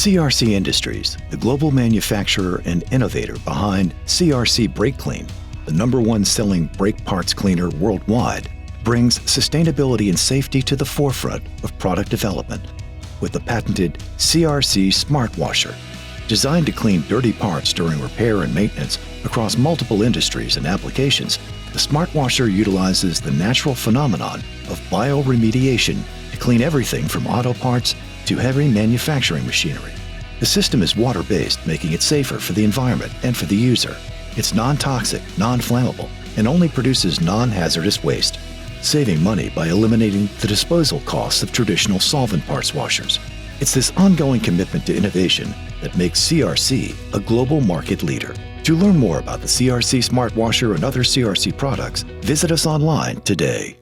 CRC Industries, the global manufacturer and innovator behind CRC Brake Clean, the #1 selling brake parts cleaner worldwide, brings sustainability and safety to the forefront of product development with the patented CRC Smart Washer. Designed to clean dirty parts during repair and maintenance across multiple industries and applications, the Smart Washer utilizes the natural phenomenon of bioremediation to clean everything from auto parts to heavy manufacturing machinery. The system is water-based, making it safer for the environment and for the user. It's non-toxic, non-flammable, and only produces non-hazardous waste, saving money by eliminating the disposal costs of traditional solvent parts washers. It's this ongoing commitment to innovation that makes CRC a global market leader. To learn more about the CRC Smart Washer and other CRC products, visit us online today.